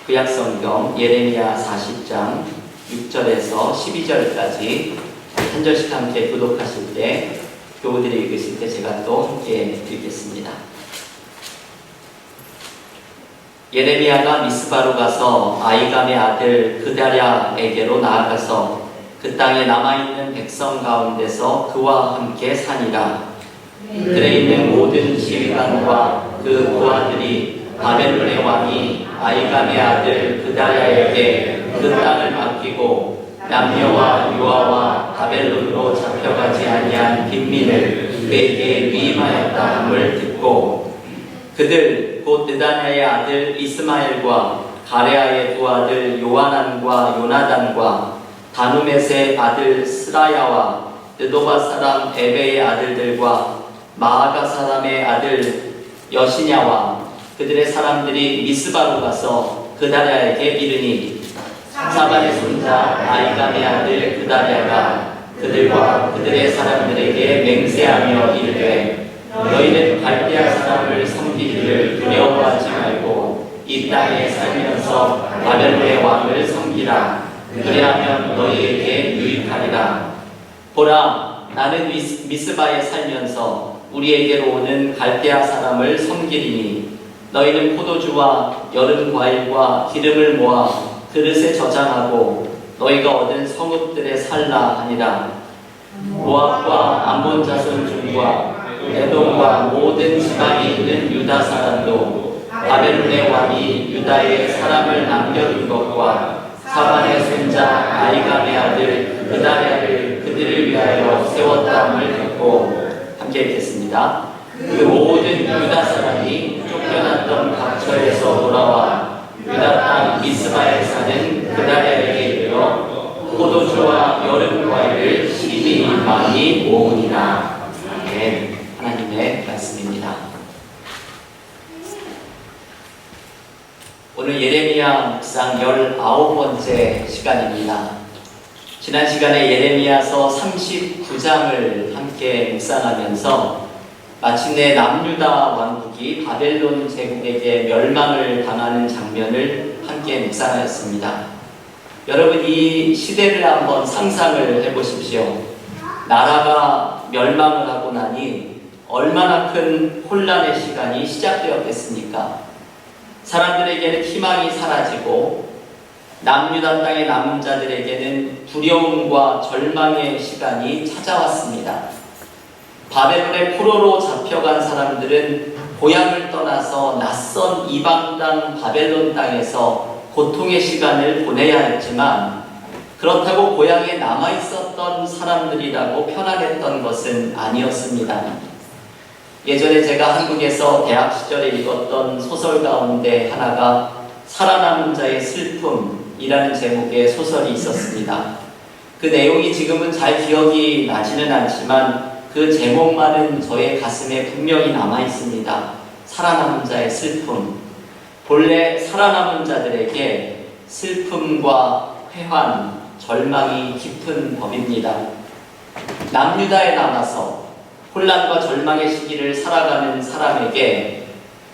구약성경 예레미야 40장 6절에서 12절까지 한 절씩 함께 교독하실 때, 교우들이 읽으실 때 제가 또 함께 읽겠습니다. 예레미야가 미스바로 가서 아이감의 아들 그다랴에게로 나아가서 그 땅에 남아있는 백성 가운데서 그와 함께 사니라. 들에 있는 모든 지휘관과 그 부하들이 바벨론의 왕이 아이감의 아들 그다랴에게 그 땅을 맡기고 남녀와 유아와 바벨론으로 잡혀가지 아니한 빈민을 그에게 위임하였다함을 듣고, 그들 곧 느다냐의 아들 이스마엘과 가레아의 두 아들 요하난과 요나단과 다누멧의 아들 스라야와 느도바 사람 에베의 아들들과 마아가 사람의 아들 여시냐와 그들의 사람들이 미스바로 가서 그다랴에게 이르니, 사반의 손자 아이감의 아들 그다랴가 그들과 그들의 사람들에게 맹세하며 이르되, 너희는 갈대아 사람을 섬기기를 두려워하지 말고 이 땅에 살면서 바벨론의 왕을 섬기라. 그리하면 너희에게 유익하리라. 보라, 나는 미스바에 살면서 우리에게로 오는 갈대아 사람을 섬기리니, 너희는 포도주와 여름 과일과 기름을 모아 그릇에 저장하고 너희가 얻은 성읍들에 살라 하니라. 모압과 암몬 자손 중과 에돔과 모든 지방에 있는 유다 사람도 바벨론의 왕이 유다에 사람을 남겨둔 것과 사반의 손자 아이감의 아들 그다랴를 그들을 위하여 세웠다함을 듣고, 함께 읽겠습니다. 그 모든 유다 사람이 쫓겨났던 각처에서 돌아와 유다 땅 미스바에 사는 그다랴에게 이르러 포도주와 여름 과일을 심히 많이 모으니라. 아멘. 하나님의 말씀입니다. 오늘 예레미야 묵상 19번째 시간입니다. 지난 시간에 예레미야서 39장을 함께 묵상하면서 마침내 남유다 왕국이 바벨론 제국에게 멸망을 당하는 장면을 함께 묵상하였습니다. 여러분, 이 시대를 한번 상상을 해보십시오. 나라가 멸망을 하고 나니 얼마나 큰 혼란의 시간이 시작되었겠습니까? 사람들에게는 희망이 사라지고 남유다 땅에 남은 자들에게는 두려움과 절망의 시간이 찾아왔습니다. 바벨론의 포로로 잡혀간 사람들은 고향을 떠나서 낯선 이방 땅 바벨론 땅에서 고통의 시간을 보내야 했지만, 그렇다고 고향에 남아있었던 사람들이라고 편안했던 것은 아니었습니다. 예전에 제가 한국에서 대학 시절에 읽었던 소설 가운데 하나가 살아남은 자의 슬픔이라는 제목의 소설이 있었습니다. 그 내용이 지금은 잘 기억이 나지는 않지만 그 제목만은 저의 가슴에 분명히 남아있습니다. 살아남은 자의 슬픔. 본래 살아남은 자들에게 슬픔과 회환, 절망이 깊은 법입니다. 남유다에 남아서 혼란과 절망의 시기를 살아가는 사람에게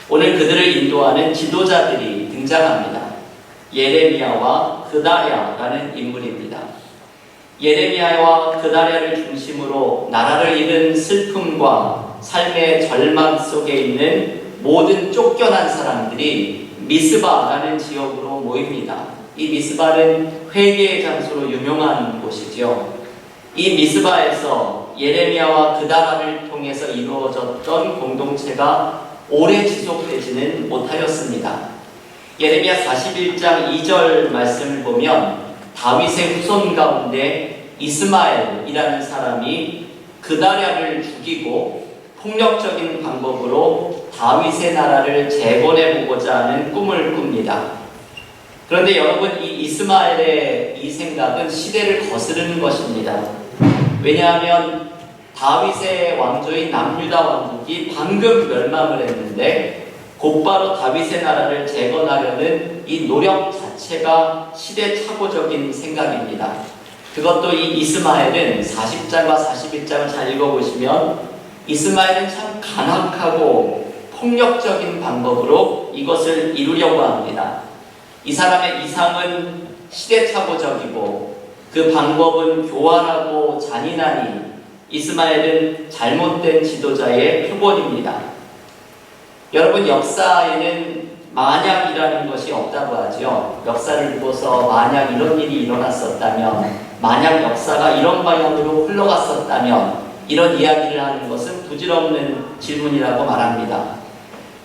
오늘 그들을 인도하는 지도자들이 등장합니다. 예레미야와 그다랴라는 인물입니다. 예레미야와 그다랴를 중심으로 나라를 잃은 슬픔과 삶의 절망 속에 있는 모든 쫓겨난 사람들이 미스바라는 지역으로 모입니다. 이 미스바는 회개의 장소로 유명한 곳이죠. 이 미스바에서 예레미야와 그다랴를 통해서 이루어졌던 공동체가 오래 지속되지는 못하였습니다. 예레미야 41장 2절 말씀을 보면 다윗의 후손 가운데 이스마엘이라는 사람이 그다랴를 죽이고 폭력적인 방법으로 다윗의 나라를 재건해보고자 하는 꿈을 꿉니다. 그런데 여러분, 이 이스마엘의 이 생각은 시대를 거스르는 것입니다. 왜냐하면 다윗의 왕조인 남유다 왕국이 방금 멸망을 했는데 곧바로 다윗의 나라를 재건하려는 이 노력 자체가 시대착오적인 생각입니다. 그것도 이 이스마엘은 40장과 41장을 잘 읽어보시면 이스마엘은 참 간악하고 폭력적인 방법으로 이것을 이루려고 합니다. 이 사람의 이상은 시대착오적이고 그 방법은 교활하고 잔인하니 이스마엘은 잘못된 지도자의 표본입니다. 여러분, 역사에는 만약이라는 것이 없다고 하죠. 역사를 보고서 만약 이런 일이 일어났었다면, 만약 역사가 이런 방향으로 흘러갔었다면, 이런 이야기를 하는 것은 부질없는 질문이라고 말합니다.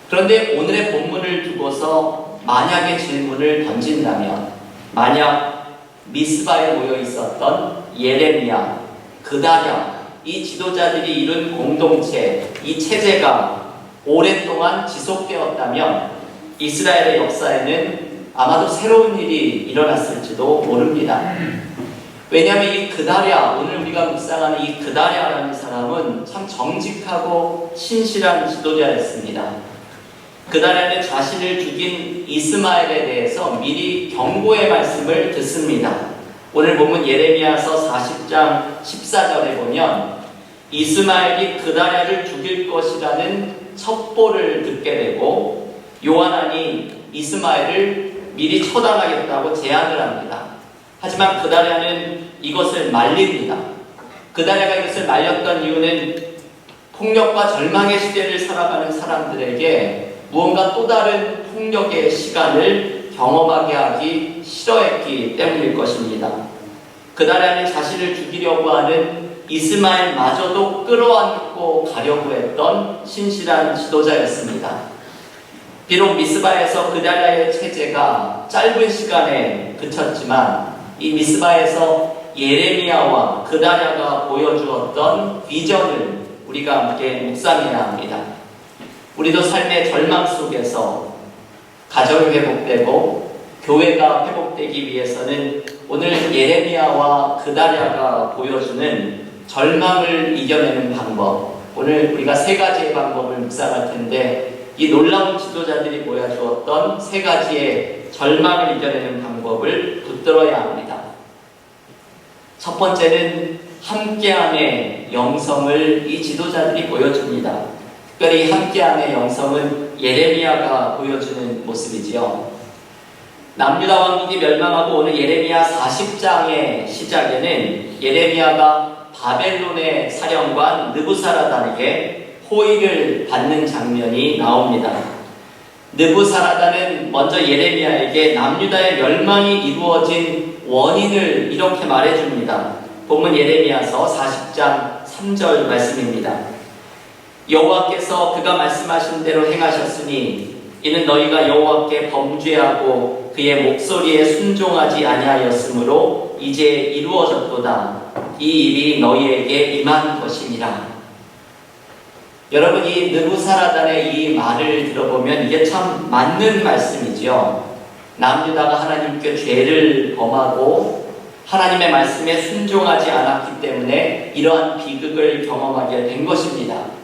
그런데 오늘의 본문을 두고서 만약의 질문을 던진다면, 만약 미스바에 모여 있었던 예레미야, 그다랴, 이 지도자들이 이룬 공동체, 이 체제가 오랫동안 지속되었다면 이스라엘의 역사에는 아마도 새로운 일이 일어났을지도 모릅니다. 왜냐하면 이 그다랴, 오늘 우리가 묵상하는 이 그다랴라는 사람은 참 정직하고 신실한 지도자였습니다. 그다랴는 자신을 죽인 이스마엘에 대해서 미리 경고의 말씀을 듣습니다. 오늘 본문 예레미야서 40장 14절에 보면 이스마엘이 그다랴를 죽일 것이라는 첩보를 듣게 되고 요하난이 이스마엘을 미리 처단하겠다고 제안을 합니다. 하지만 그다랴는 이것을 말립니다. 그다랴가 이것을 말렸던 이유는 폭력과 절망의 시대를 살아가는 사람들에게 무언가 또 다른 폭력의 시간을 경험하게 하기 싫어했기 때문일 것입니다. 그다랴는 자신을 죽이려고 하는 이스마엘마저도 끌어안고 가려고 했던 신실한 지도자였습니다. 비록 미스바에서 그다랴의 체제가 짧은 시간에 그쳤지만 이 미스바에서 예레미야와 그다랴가 보여주었던 비전을 우리가 함께 묵상해야 합니다. 우리도 삶의 절망 속에서 가정이 회복되고 교회가 회복되기 위해서는 오늘 예레미야와 그다랴가 보여주는 절망을 이겨내는 방법, 오늘 우리가 세 가지의 방법을 묵상할 텐데 이 놀라운 지도자들이 보여주었던 세 가지의 절망을 이겨내는 방법을 붙들어야 합니다. 첫 번째는 함께함의 영성을 이 지도자들이 보여줍니다. 특별히 함께함의 영성은 예레미야가 보여주는 모습이지요. 남유다 왕국이 멸망하고 오늘 예레미야 40장의 시작에는 예레미야가 바벨론의 사령관 느부사라단에게 호의를 받는 장면이 나옵니다. 느부사라단은 먼저 예레미야에게 남유다의 멸망이 이루어진 원인을 이렇게 말해줍니다. 본문 예레미야서 40장 3절 말씀입니다. 여호와께서 그가 말씀하신 대로 행하셨으니 이는 너희가 여호와께 범죄하고 그의 목소리에 순종하지 아니하였으므로 이제 이루어졌도다. 이 일이 너희에게 임한 것이니라. 여러분, 이 느부사라단의 이 말을 들어보면 이게 참 맞는 말씀이지요. 남유다가 하나님께 죄를 범하고 하나님의 말씀에 순종하지 않았기 때문에 이러한 비극을 경험하게 된 것입니다.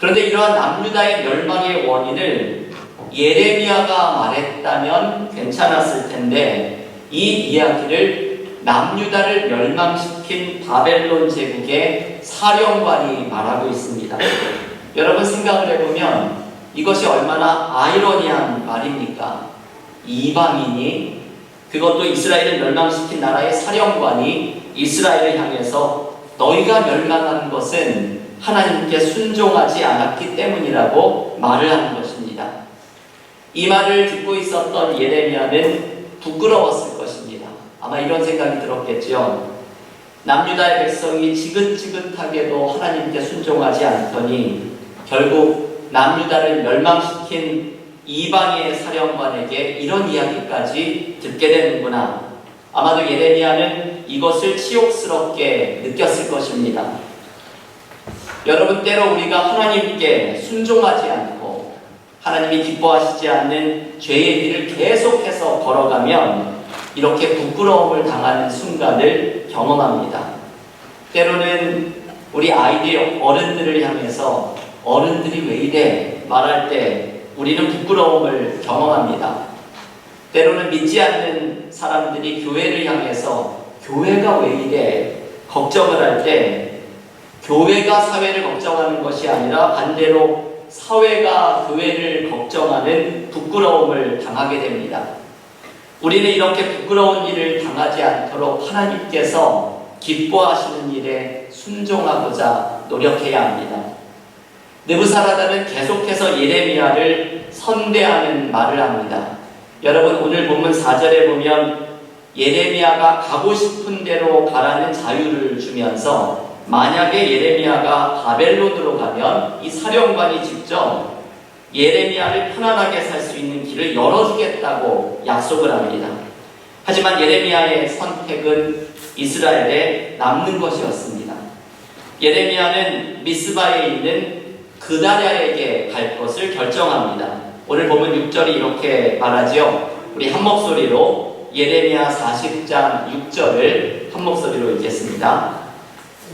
그런데 이러한 남유다의 멸망의 원인을 예레미야가 말했다면 괜찮았을 텐데 이 이야기를 남유다를 멸망시킨 바벨론 제국의 사령관이 말하고 있습니다. 여러분, 생각을 해보면 이것이 얼마나 아이러니한 말입니까? 이방인이, 그것도 이스라엘을 멸망시킨 나라의 사령관이 이스라엘을 향해서 너희가 멸망한 것은 하나님께 순종하지 않았기 때문이라고 말을 하는 것입니다. 이 말을 듣고 있었던 예레미야는 부끄러웠을 것입니다. 아마 이런 생각이 들었겠죠. 남유다의 백성이 지긋지긋하게도 하나님께 순종하지 않더니 결국 남유다를 멸망시킨 이방의 사령관에게 이런 이야기까지 듣게 되는구나. 아마도 예레미야는 이것을 치욕스럽게 느꼈을 것입니다. 여러분, 때로 우리가 하나님께 순종하지 않고 하나님이 기뻐하시지 않는 죄의 길을 계속해서 걸어가면 이렇게 부끄러움을 당하는 순간을 경험합니다. 때로는 우리 아이들, 어른들을 향해서 어른들이 왜 이래 말할 때 우리는 부끄러움을 경험합니다. 때로는 믿지 않는 사람들이 교회를 향해서 교회가 왜 이래 걱정을 할 때 교회가 사회를 걱정하는 것이 아니라 반대로 사회가 교회를 걱정하는 부끄러움을 당하게 됩니다. 우리는 이렇게 부끄러운 일을 당하지 않도록 하나님께서 기뻐하시는 일에 순종하고자 노력해야 합니다. 느부사라단은 계속해서 예레미야를 선대하는 말을 합니다. 여러분, 오늘 본문 4절에 보면 예레미야가 가고 싶은 대로 가라는 자유를 주면서 만약에 예레미야가 바벨론으로 가면 이 사령관이 직접 예레미야를 편안하게 살 수 있는 길을 열어주겠다고 약속을 합니다. 하지만 예레미야의 선택은 이스라엘에 남는 것이었습니다. 예레미야는 미스바에 있는 그다랴에게 갈 것을 결정합니다. 오늘 보면 6절이 이렇게 말하지요. 우리 한 목소리로 예레미야 40장 6절을 한 목소리로 읽겠습니다.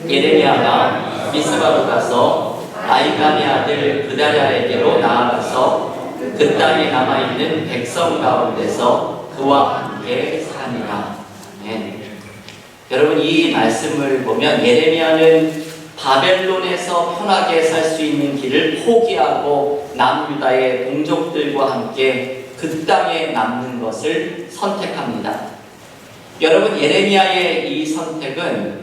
예레미야가 미스바로 가서 아이감의 아들 그다랴에게로 나아가서 그 땅에 남아있는 백성 가운데서 그와 함께 사니라. 네. 여러분, 이 말씀을 보면 예레미야는 바벨론에서 편하게 살 수 있는 길을 포기하고 남유다의 동족들과 함께 그 땅에 남는 것을 선택합니다. 여러분, 예레미야의 이 선택은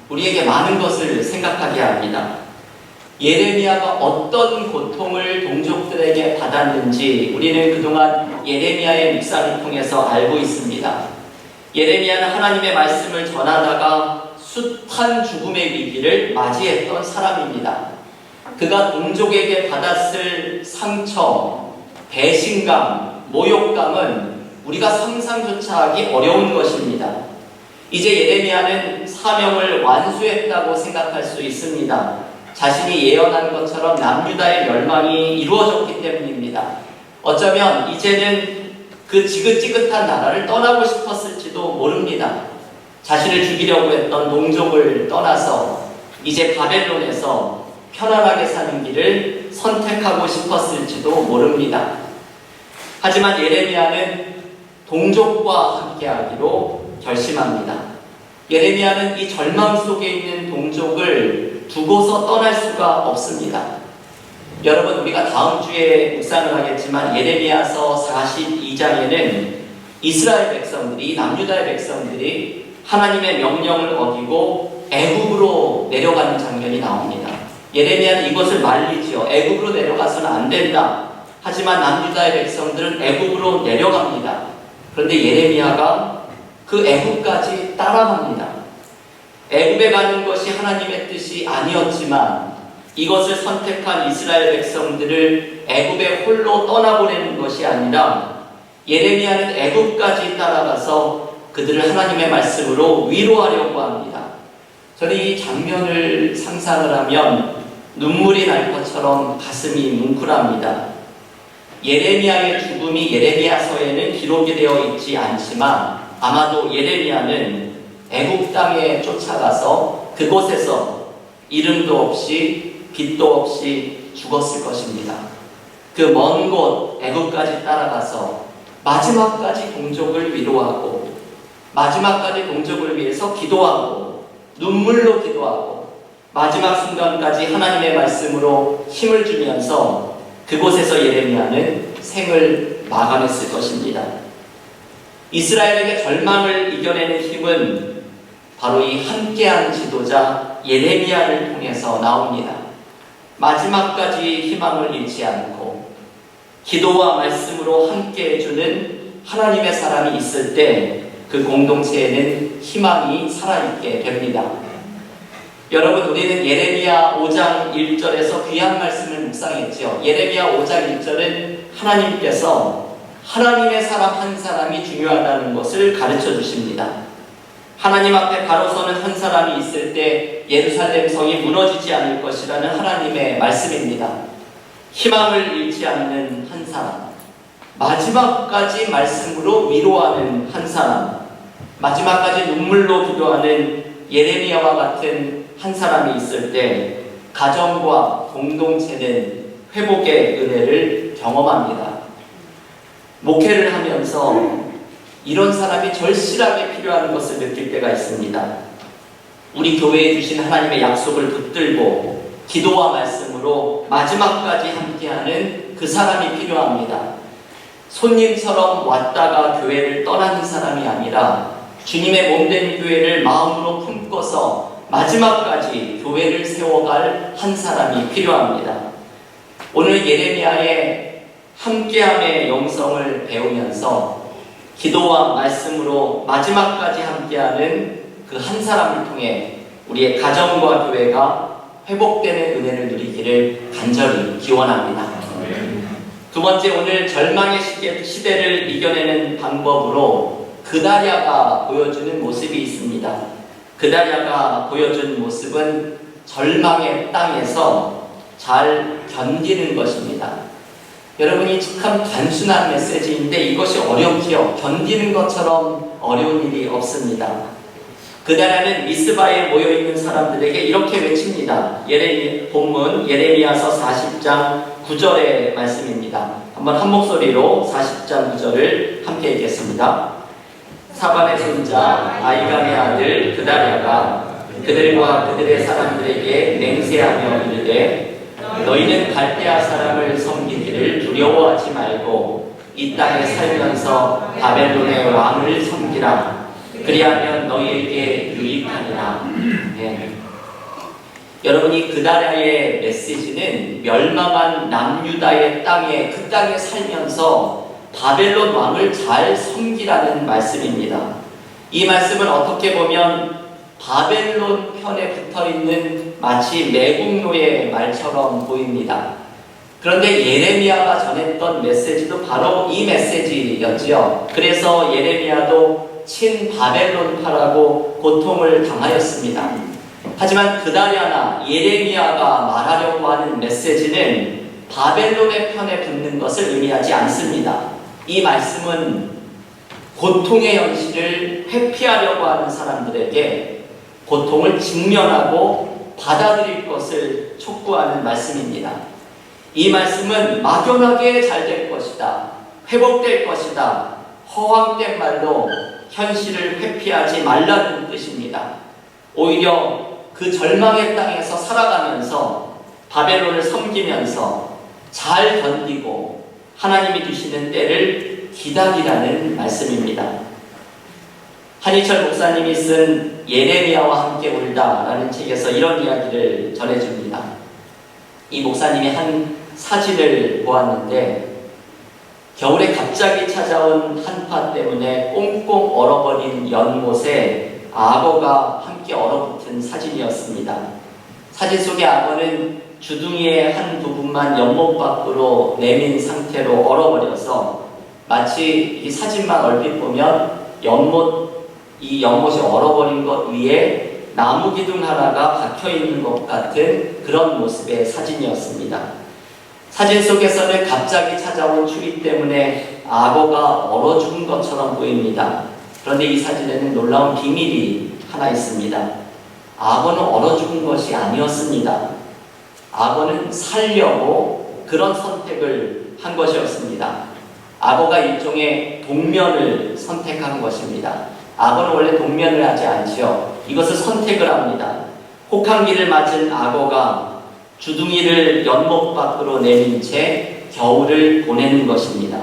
우리에게 많은 것을 생각하게 합니다. 예레미야가 어떤 고통을 동족들에게 받았는지 우리는 그동안 예레미야의 묵상을 통해서 알고 있습니다. 예레미야는 하나님의 말씀을 전하다가 숱한 죽음의 위기를 맞이했던 사람입니다. 그가 동족에게 받았을 상처, 배신감, 모욕감은 우리가 상상조차 하기 어려운 것입니다. 이제 예레미야는 사명을 완수했다고 생각할 수 있습니다. 자신이 예언한 것처럼 남유다의 멸망이 이루어졌기 때문입니다. 어쩌면 이제는 그 지긋지긋한 나라를 떠나고 싶었을지도 모릅니다. 자신을 죽이려고 했던 동족을 떠나서 이제 바벨론에서 편안하게 사는 길을 선택하고 싶었을지도 모릅니다. 하지만 예레미야는 동족과 함께하기로 결심합니다. 예레미야는 이 절망 속에 있는 동족을 두고서 떠날 수가 없습니다. 여러분, 우리가 다음 주에 묵상을 하겠지만 예레미야서 42장에는 이스라엘 백성들이, 남유다의 백성들이 하나님의 명령을 어기고 애굽으로 내려가는 장면이 나옵니다. 예레미야는 이것을 말리지요. 애굽으로 내려가서는 안 된다. 하지만 남유다의 백성들은 애굽으로 내려갑니다. 그런데 예레미야가 그 애굽까지 따라갑니다. 애굽에 가는 것이 하나님의 뜻이 아니었지만 이것을 선택한 이스라엘 백성들을 애굽에 홀로 떠나보내는 것이 아니라 예레미야는 애굽까지 따라가서 그들을 하나님의 말씀으로 위로하려고 합니다. 저는 이 장면을 상상을 하면 눈물이 날 것처럼 가슴이 뭉클합니다. 예레미야의 죽음이 예레미야서에는 기록이 되어 있지 않지만 아마도 예레미야는 애굽 땅에 쫓아가서 그곳에서 이름도 없이 빛도 없이 죽었을 것입니다. 그 먼 곳 애굽까지 따라가서 마지막까지 동족을 위로하고 마지막까지 동족을 위해서 기도하고 눈물로 기도하고 마지막 순간까지 하나님의 말씀으로 힘을 주면서 그곳에서 예레미야는 생을 마감했을 것입니다. 이스라엘에게 절망을 이겨내는 힘은 바로 이 함께한 지도자 예레미야를 통해서 나옵니다. 마지막까지 희망을 잃지 않고 기도와 말씀으로 함께 해주는 하나님의 사람이 있을 때 그 공동체에는 희망이 살아있게 됩니다. 여러분, 우리는 예레미야 5장 1절에서 귀한 말씀을 묵상했죠. 예레미야 5장 1절은 하나님께서 하나님의 사람 한 사람이 중요하다는 것을 가르쳐 주십니다. 하나님 앞에 바로 서는 한 사람이 있을 때 예루살렘 성이 무너지지 않을 것이라는 하나님의 말씀입니다. 희망을 잃지 않는 한 사람, 마지막까지 말씀으로 위로하는 한 사람, 마지막까지 눈물로 기도하는 예레미야와 같은 한 사람이 있을 때 가정과 공동체는 회복의 은혜를 경험합니다. 목회를 하면서 이런 사람이 절실하게 필요한 것을 느낄 때가 있습니다. 우리 교회에 주신 하나님의 약속을 붙들고 기도와 말씀으로 마지막까지 함께하는 그 사람이 필요합니다. 손님처럼 왔다가 교회를 떠나는 사람이 아니라 주님의 몸된 교회를 마음으로 품고서 마지막까지 교회를 세워갈 한 사람이 필요합니다. 오늘 예레미야의 함께함의 영성을 배우면서 기도와 말씀으로 마지막까지 함께하는 그 한 사람을 통해 우리의 가정과 교회가 회복되는 은혜를 누리기를 간절히 기원합니다. 두 번째, 오늘 절망의 시대를 이겨내는 방법으로 그다랴가 보여주는 모습이 있습니다. 그다랴가 보여준 모습은 절망의 땅에서 잘 견디는 것입니다. 여러분이 참 단순한 메시지인데 이것이 어렵지요. 견디는 것처럼 어려운 일이 없습니다. 그다랴는 미스바에 모여있는 사람들에게 이렇게 외칩니다. 본문 예레미야서 40장 9절의 말씀입니다. 한번 한 목소리로 40장 9절을 함께 읽겠습니다. 사반의 손자 아이감의 아들 그다랴가 그들과 그들의 사람들에게 맹세하며 이르되 너희는 갈대아 사람을 섬기기를 두려워하지 말고 이 땅에 살면서 바벨론의 왕을 섬기라. 그리하면 너희에게 유익하리라. 네. 여러분이 그다랴의 메시지는 멸망한 남유다의 땅에 그 땅에 살면서 바벨론 왕을 잘 섬기라는 말씀입니다. 이 말씀은 어떻게 보면 바벨론 편에 붙어있는 마치 매국노의 말처럼 보입니다. 그런데 예레미야가 전했던 메시지도 바로 이 메시지였지요. 그래서 예레미야도 친바벨론파라고 고통을 당하였습니다. 하지만 그다랴나 예레미야가 말하려고 하는 메시지는 바벨론의 편에 붙는 것을 의미하지 않습니다. 이 말씀은 고통의 현실을 회피하려고 하는 사람들에게 고통을 직면하고 받아들일 것을 촉구하는 말씀입니다. 이 말씀은 막연하게 잘 될 것이다, 회복될 것이다, 허황된 말로 현실을 회피하지 말라는 뜻입니다. 오히려 그 절망의 땅에서 살아가면서 바벨론을 섬기면서 잘 견디고 하나님이 주시는 때를 기다리라는 말씀입니다. 한희철 목사님이 쓴 예레미야와 함께 울다라는 책에서 이런 이야기를 전해줍니다. 이 목사님이 한 사진을 보았는데 겨울에 갑자기 찾아온 한파 때문에 꽁꽁 얼어버린 연못에 악어가 함께 얼어붙은 사진이었습니다. 사진 속의 악어는 주둥이의 한 부분만 연못 밖으로 내민 상태로 얼어버려서 마치 이 사진만 얼핏 보면 이 연못이 얼어버린 것 위에 나무 기둥 하나가 박혀있는 것 같은 그런 모습의 사진이었습니다. 사진 속에서는 갑자기 찾아온 추위 때문에 악어가 얼어 죽은 것처럼 보입니다. 그런데 이 사진에는 놀라운 비밀이 하나 있습니다. 악어는 얼어 죽은 것이 아니었습니다. 악어는 살려고 그런 선택을 한 것이었습니다. 악어가 일종의 동면을 선택한 것입니다. 악어는 원래 동면을 하지 않지요. 이것을 선택을 합니다. 혹한기를 맞은 악어가 주둥이를 연못 밖으로 내민 채 겨울을 보내는 것입니다.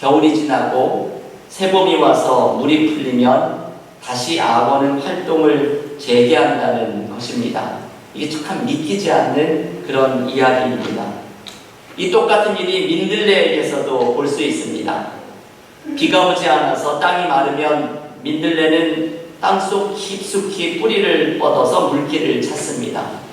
겨울이 지나고 새봄이 와서 물이 풀리면 다시 악어는 활동을 재개한다는 것입니다. 이게 참 믿기지 않는 그런 이야기입니다. 이 똑같은 일이 민들레에게서도 볼 수 있습니다. 비가 오지 않아서 땅이 마르면 민들레는 땅속 깊숙이 뿌리를 뻗어서 물길을 찾습니다.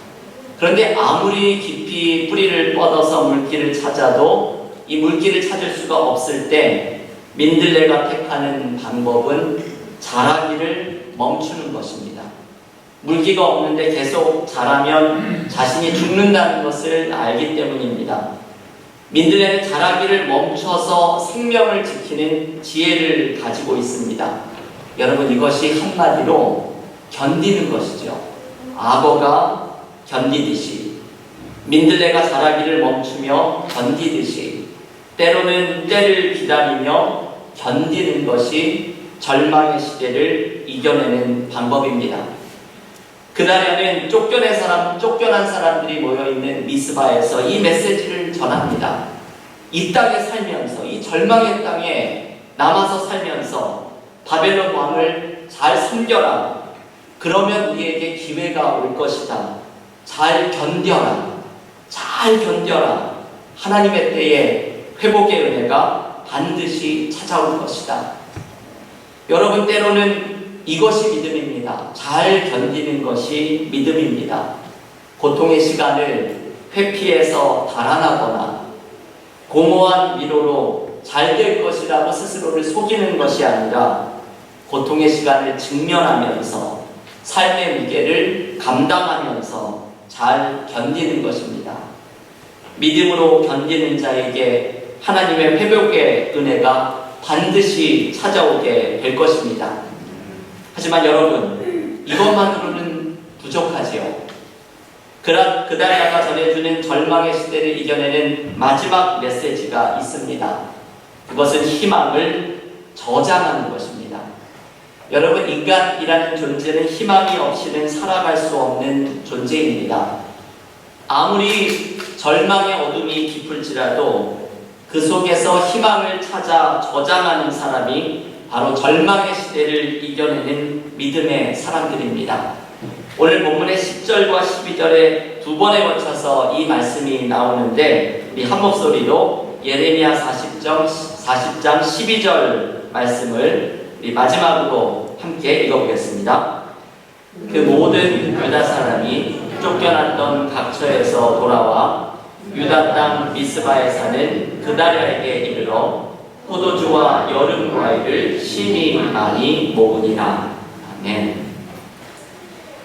그런데 아무리 깊이 뿌리를 뻗어서 물길을 찾아도 이 물길을 찾을 수가 없을 때 민들레가 택하는 방법은 자라기를 멈추는 것입니다. 물기가 없는데 계속 자라면 자신이 죽는다는 것을 알기 때문입니다. 민들레는 자라기를 멈춰서 생명을 지키는 지혜를 가지고 있습니다. 여러분, 이것이 한마디로 견디는 것이죠. 악어가 견디듯이, 민들레가 자라기를 멈추며 견디듯이, 때로는 때를 기다리며 견디는 것이 절망의 시대를 이겨내는 방법입니다. 그다랴는 쫓겨난 사람들이 모여있는 미스바에서 이 메시지를 전합니다. 이 땅에 살면서, 이 이 절망의 땅에 남아서 살면서 바벨론 왕을 잘 섬겨라. 그러면 우리에게 기회가 올 것이다. 잘 견뎌라. 잘 견뎌라. 하나님의 때에 회복의 은혜가 반드시 찾아올 것이다. 여러분, 때로는 이것이 믿음입니다. 잘 견디는 것이 믿음입니다. 고통의 시간을 회피해서 달아나거나 공허한 위로로 잘 될 것이라고 스스로를 속이는 것이 아니라 고통의 시간을 직면하면서 삶의 무게를 감당하면서 잘 견디는 것입니다. 믿음으로 견디는 자에게 하나님의 회복의 은혜가 반드시 찾아오게 될 것입니다. 하지만 여러분, 이것만으로는 부족하지요. 그달야가 전해주는 절망의 시대를 이겨내는 마지막 메시지가 있습니다. 그것은 희망을 저장하는 것입니다. 여러분, 인간이라는 존재는 희망이 없이는 살아갈 수 없는 존재입니다. 아무리 절망의 어둠이 깊을지라도 그 속에서 희망을 찾아 저장하는 사람이 바로 절망의 시대를 이겨내는 믿음의 사람들입니다. 오늘 본문의 10절과 12절에 두 번에 걸쳐서 이 말씀이 나오는데 우리 한 목소리로 예레미야 40장 12절 말씀을 우리 마지막으로 함께 읽어보겠습니다. 그 모든 유다 사람이 쫓겨났던 각처에서 돌아와 유다 땅 미스바에 사는 그달야에게 이르러 포도주와 여름 과일을 심히 많이 모으니라. 아멘.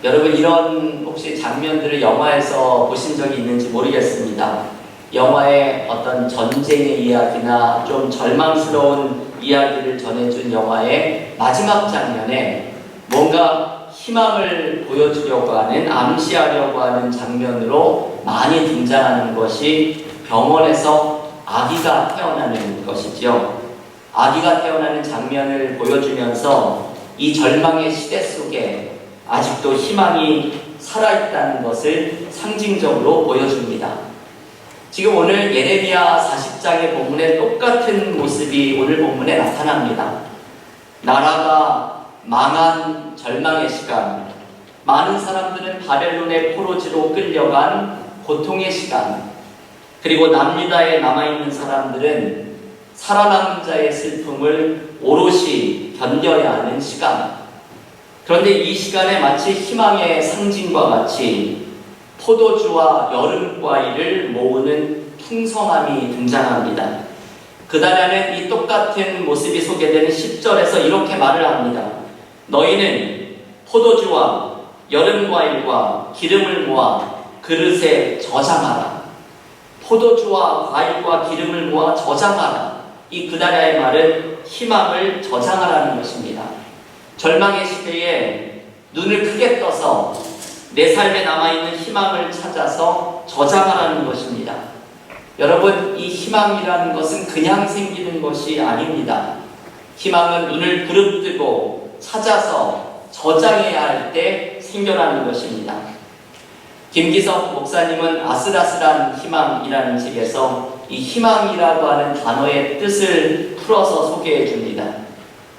여러분, 이런 혹시 장면들을 영화에서 보신 적이 있는지 모르겠습니다. 영화의 어떤 전쟁의 이야기나 좀 절망스러운 이야기를 전해준 영화의 마지막 장면에 뭔가 희망을 보여주려고 하는, 암시하려고 하는 장면으로 많이 등장하는 것이 병원에서 아기가 태어나는 것이죠. 아기가 태어나는 장면을 보여주면서 이 절망의 시대 속에 아직도 희망이 살아있다는 것을 상징적으로 보여줍니다. 지금 오늘 예레미야 40장의 본문에 똑같은 모습이 오늘 본문에 나타납니다. 나라가 망한 절망의 시간, 많은 사람들은 바벨론의 포로지로 끌려간 고통의 시간, 그리고 남유다에 남아있는 사람들은 살아남은 자의 슬픔을 오롯이 견뎌야 하는 시간. 그런데 이 시간에 마치 희망의 상징과 같이 포도주와 여름과일을 모으는 풍성함이 등장합니다. 그달야는 이 똑같은 모습이 소개되는 10절에서 이렇게 말을 합니다. 너희는 포도주와 여름과일과 기름을 모아 그릇에 저장하라. 포도주와 과일과 기름을 모아 저장하라. 이 그달야의 말은 희망을 저장하라는 것입니다. 절망의 시대에 눈을 크게 떠서 내 삶에 남아있는 희망을 찾아서 저장하라는 것입니다. 여러분, 이 희망이라는 것은 그냥 생기는 것이 아닙니다. 희망은 눈을 부릅뜨고 찾아서 저장해야 할 때 생겨나는 것입니다. 김기석 목사님은 아슬아슬한 희망이라는 책에서 이 희망이라고 하는 단어의 뜻을 풀어서 소개해 줍니다.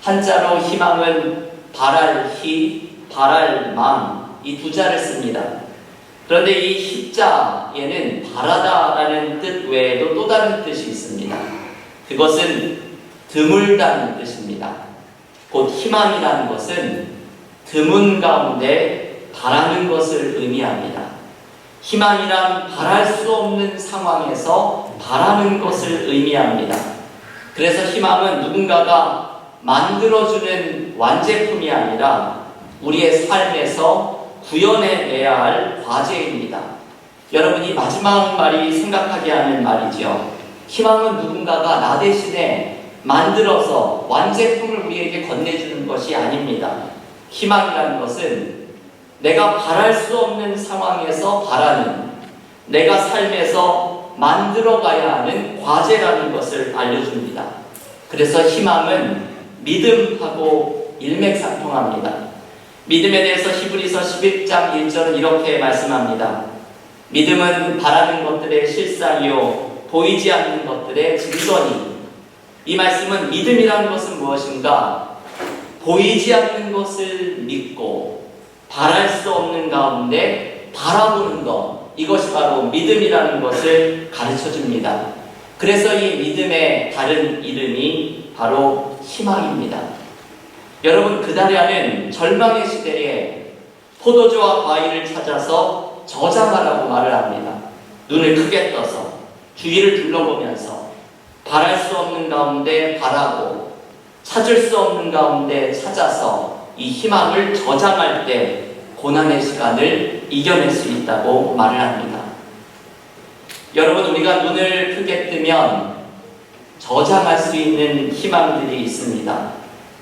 한자로 희망은 바랄 희, 바랄 망, 이 두 자를 씁니다. 그런데 이 희자에는 바라다라는 뜻 외에도 또 다른 뜻이 있습니다. 그것은 드물다는 뜻입니다. 곧 희망이라는 것은 드문 가운데 바라는 것을 의미합니다. 희망이란 바랄 수 없는 상황에서 바라는 것을 의미합니다. 그래서 희망은 누군가가 만들어주는 완제품이 아니라 우리의 삶에서 구현해내야 할 과제입니다. 여러분이 마지막 말이 생각하게 하는 말이죠. 희망은 누군가가 나 대신에 만들어서 완제품을 우리에게 건네주는 것이 아닙니다. 희망이라는 것은 내가 바랄 수 없는 상황에서 바라는, 내가 삶에서 만들어가야 하는 과제라는 것을 알려줍니다. 그래서 희망은 믿음하고 일맥상통합니다. 믿음에 대해서 히브리서 11장 1절은 이렇게 말씀합니다. 믿음은 바라는 것들의 실상이요 보이지 않는 것들의 증거니 이 말씀은 믿음이라는 것은 무엇인가? 보이지 않는 것을 믿고 바랄 수 없는 가운데 바라보는 것, 이것이 바로 믿음이라는 것을 가르쳐 줍니다. 그래서 이 믿음의 다른 이름이 바로 희망입니다. 여러분, 그다리아는 절망의 시대에 포도주와 과일을 찾아서 저장하라고 말을 합니다. 눈을 크게 떠서 주위를 둘러보면서 바랄 수 없는 가운데 바라고 찾을 수 없는 가운데 찾아서 이 희망을 저장할 때 고난의 시간을 이겨낼 수 있다고 말을 합니다. 여러분, 우리가 눈을 크게 뜨면 저장할 수 있는 희망들이 있습니다.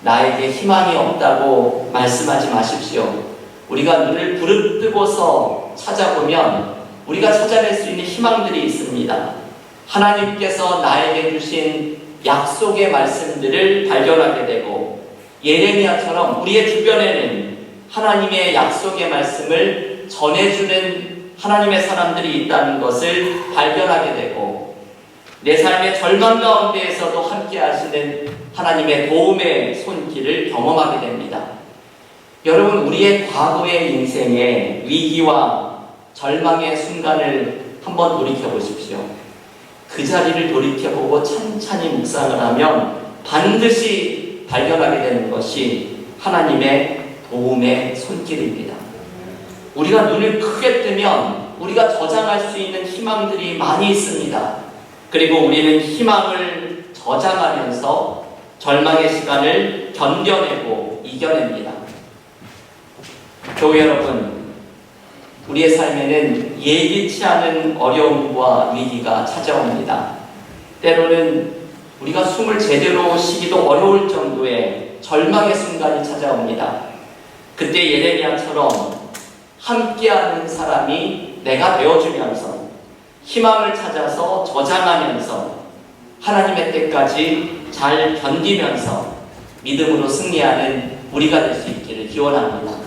나에게 희망이 없다고 말씀하지 마십시오. 우리가 눈을 부릅뜨고서 찾아보면 우리가 찾아낼 수 있는 희망들이 있습니다. 하나님께서 나에게 주신 약속의 말씀들을 발견하게 되고, 예레미야처럼 우리의 주변에는 하나님의 약속의 말씀을 전해주는 하나님의 사람들이 있다는 것을 발견하게 되고, 내 삶의 절망 가운데에서도 함께 하시는 하나님의 도움의 손길을 경험하게 됩니다. 여러분, 우리의 과거의 인생의 위기와 절망의 순간을 한번 돌이켜보십시오. 그 자리를 돌이켜보고 찬찬히 묵상을 하면 반드시 발견하게 되는 것이 하나님의 도움의 손길입니다. 우리가 눈을 크게 뜨면 우리가 저장할 수 있는 희망들이 많이 있습니다. 그리고 우리는 희망을 저장하면서 절망의 시간을 견뎌내고 이겨냅니다. 교회 여러분, 우리의 삶에는 예기치 않은 어려움과 위기가 찾아옵니다. 때로는 우리가 숨을 제대로 쉬기도 어려울 정도의 절망의 순간이 찾아옵니다. 그때 예레미야처럼 함께하는 사람이 내가 되어주면서 희망을 찾아서 저장하면서 하나님의 때까지 잘 견디면서 믿음으로 승리하는 우리가 될 수 있기를 기원합니다.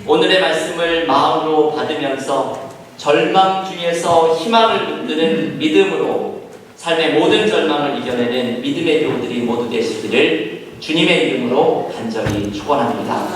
오늘의 말씀을 마음으로 받으면서 절망 중에서 희망을 붙드는 믿음으로 삶의 모든 절망을 이겨내는 믿음의 교우들이 모두 되시기를 주님의 이름으로 간절히 축원합니다.